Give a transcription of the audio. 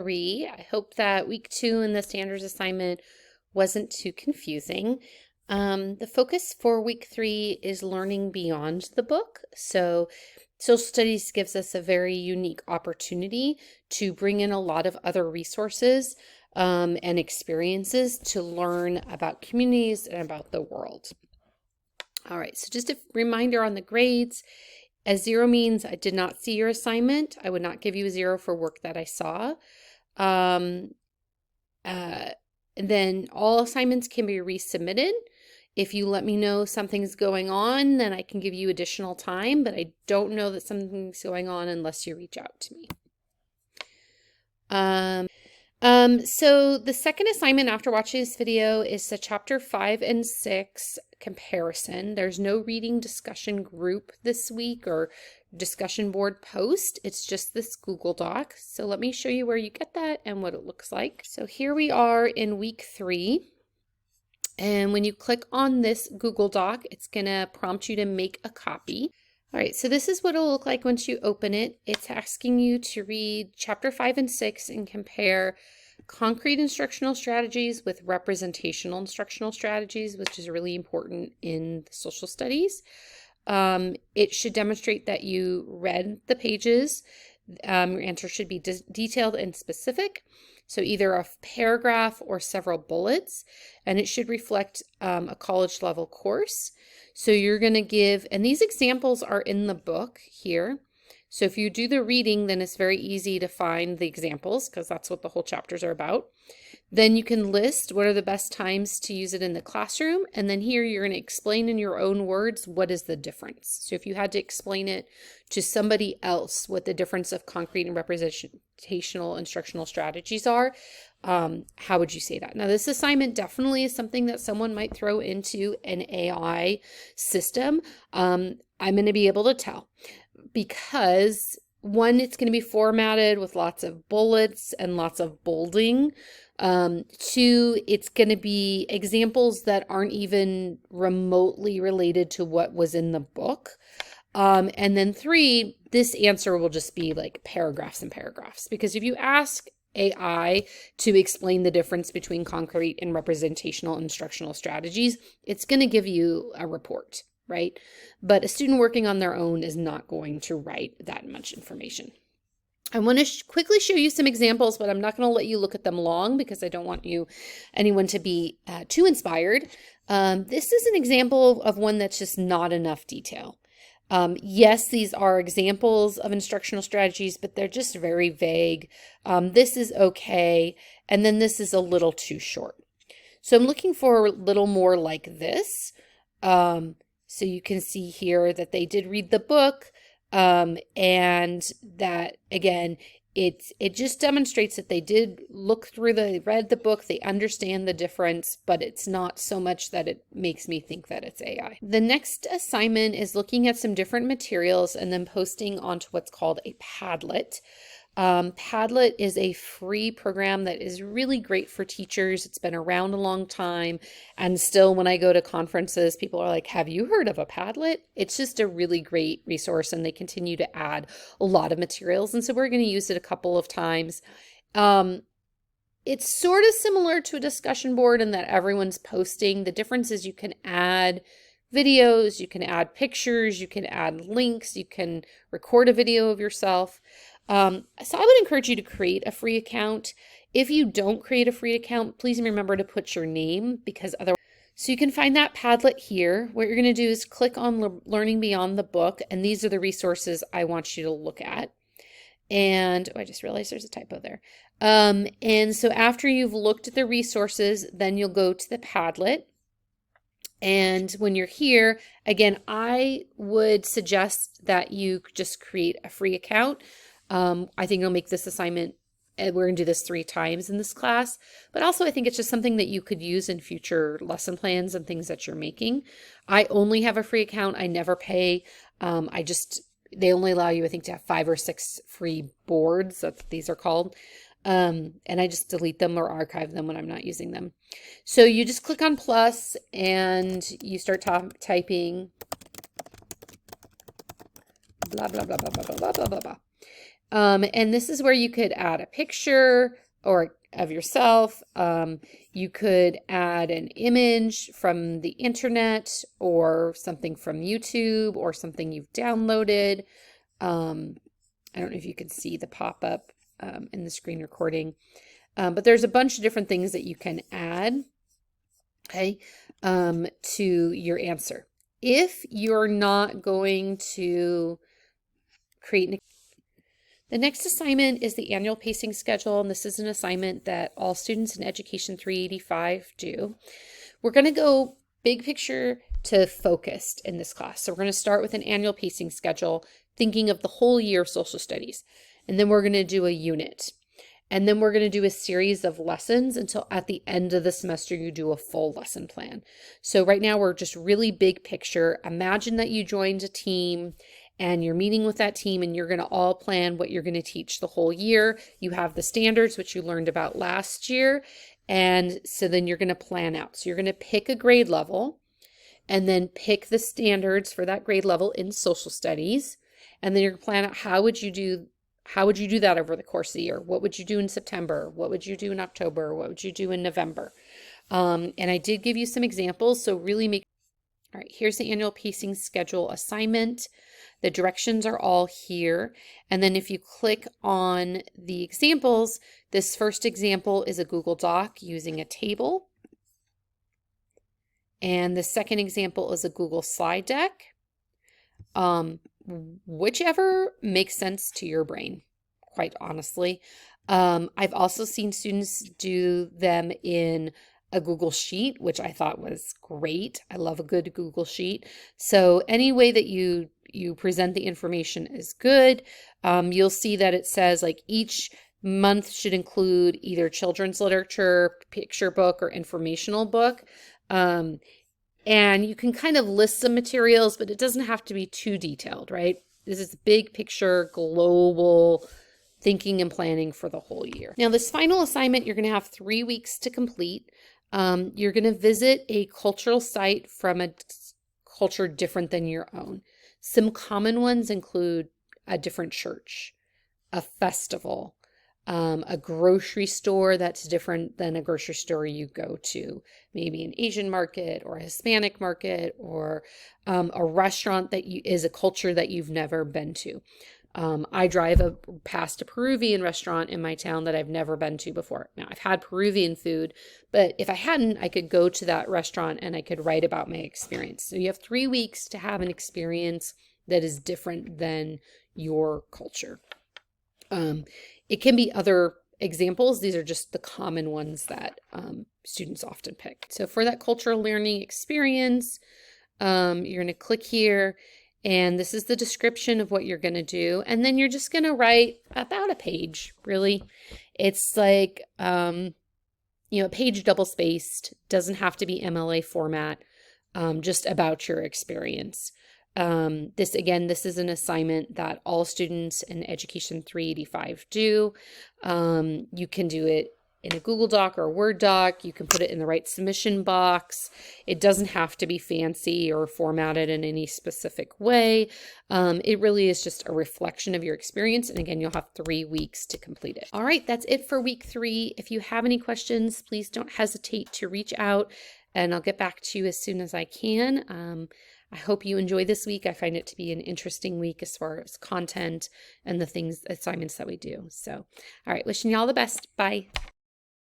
3. I hope that week 2 in the standards assignment wasn't too confusing. The focus for week 3 is learning beyond the book. So social studies gives us a very unique opportunity to bring in a lot of other resources and experiences to learn about communities and about the world. All right, so just a reminder on the grades. A 0 means I did not see your assignment. I would not give you a 0 for work that I saw. And then all assignments can be resubmitted. If you let me know something's going on, then I can give you additional time, but I don't know that something's going on unless you reach out to me. So the second assignment after watching this video is the chapter 5 and 6 comparison. There's no reading discussion group this week or discussion board post. It's just this Google Doc. So let me show you where you get that and what it looks like. So here we are in week 3. And when you click on this Google Doc, it's going to prompt you to make a copy. All right, so this is what it'll look like once you open it. It's asking you to read chapter 5 and 6 and compare concrete instructional strategies with representational instructional strategies, which is really important in social studies. It should demonstrate that you read the pages. Your answer should be detailed and specific. So either a paragraph or several bullets, and it should reflect a college level course. So you're going to give, and these examples are in the book here. So if you do the reading, then it's very easy to find the examples because that's what the whole chapters are about. Then you can list what are the best times to use it in the classroom. And then here you're going to explain in your own words, what is the difference? So if you had to explain it to somebody else what the difference of concrete and representational instructional strategies are, how would you say that? Now, this assignment definitely is something that someone might throw into an AI system. I'm going to be able to tell because one, it's going to be formatted with lots of bullets and lots of bolding. 2, it's going to be examples that aren't even remotely related to what was in the book. And then 3, this answer will just be like paragraphs and paragraphs, because if you ask AI to explain the difference between concrete and representational instructional strategies, it's going to give you a report, right? But a student working on their own is not going to write that much information. I want to quickly show you some examples, but I'm not going to let you look at them long because I don't want anyone to be too inspired. This is an example of one that's just not enough detail. Yes, these are examples of instructional strategies, but they're just very vague. This is okay, and then this is a little too short. So I'm looking for a little more like this. So you can see here that they did read the book. And that again, it just demonstrates that they did read the book, they understand the difference, but it's not so much that it makes me think that it's AI. The next assignment is looking at some different materials and then posting onto what's called a Padlet. Padlet is a free program that is really great for teachers. It's been around a long time. And still when I go to conferences, people are like, have you heard of a Padlet? It's just a really great resource and they continue to add a lot of materials. And so we're going to use it a couple of times. It's sort of similar to a discussion board in that everyone's posting. The difference is you can add videos, you can add pictures, you can add links, you can record a video of yourself. So I would encourage you to create a free account. If you don't create a free account, please remember to put your name because otherwise. So you can find that Padlet here. What you're going to do is click on Learning Beyond the Book, and these are the resources I want you to look at. And I just realized there's a typo there. And so after you've looked at the resources, then you'll go to the Padlet. And when you're here, again, I would suggest that you just create a free account. I think it'll make this assignment, and we're going to do this 3 times in this class, but also I think it's just something that you could use in future lesson plans and things that you're making. I only have a free account. I never pay. They only allow you, I think, to have 5 or 6 free boards. That's what these are called. And I just delete them or archive them when I'm not using them. So you just click on plus and you start typing blah, blah, blah, blah, blah, blah, blah, blah, blah. And this is where you could add a picture or of yourself. You could add an image from the internet or something from YouTube or something you've downloaded. I don't know if you can see the pop-up in the screen recording, but there's a bunch of different things that you can add, okay, to your answer. If you're not going to create the next assignment is the annual pacing schedule, and this is an assignment that all students in Education 385 do. We're going to go big picture to focused in this class. So we're going to start with an annual pacing schedule, thinking of the whole year of social studies. And then we're going to do a unit. And then we're going to do a series of lessons until at the end of the semester you do a full lesson plan. So right now we're just really big picture. Imagine that you joined a team and you're meeting with that team and you're going to all plan what you're going to teach the whole year. You have the standards, which you learned about last year. And so then you're going to plan out. So you're going to pick a grade level and then pick the standards for that grade level in social studies. And then you're going to plan out how would you do that over the course of the year? What would you do in September? What would you do in October? What would you do in November? And I did give you some examples. So really all right, here's the annual pacing schedule assignment. The directions are all here. And then if you click on the examples, this first example is a Google Doc using a table. And the second example is a Google slide deck. Whichever makes sense to your brain, quite honestly. I've also seen students do them in a Google Sheet, which I thought was great. I love a good Google Sheet. So any way that you present the information is good. You'll see that it says like each month should include either children's literature, picture book, or informational book. And you can kind of list some materials, but it doesn't have to be too detailed, right? This is big picture, global thinking and planning for the whole year. Now, this final assignment, you're going to have 3 weeks to complete. You're going to visit a cultural site from a culture different than your own. Some common ones include a different church, a festival, a grocery store that's different than a grocery store you go to, maybe an Asian market or a Hispanic market, or a restaurant that is a culture that you've never been to. I drive past a Peruvian restaurant in my town that I've never been to before. Now, I've had Peruvian food, but if I hadn't, I could go to that restaurant and I could write about my experience. So you have 3 weeks to have an experience that is different than your culture. It can be other examples. These are just the common ones that students often pick. So for that cultural learning experience, you're going to click here, and this is the description of what you're going to do. And then you're just going to write about a page, really. It's like, a page double-spaced, doesn't have to be MLA format, just about your experience. This is an assignment that all students in Education 385 do. You can do it in a Google Doc or a Word doc. You can put it in the right submission box. It doesn't have to be fancy or formatted in any specific way. It really is just a reflection of your experience. And again, you'll have 3 weeks to complete it. All right, that's it for week 3. If you have any questions, please don't hesitate to reach out and I'll get back to you as soon as I can. I hope you enjoy this week. I find it to be an interesting week as far as content and the assignments that we do. So, all right, wishing you all the best. Bye.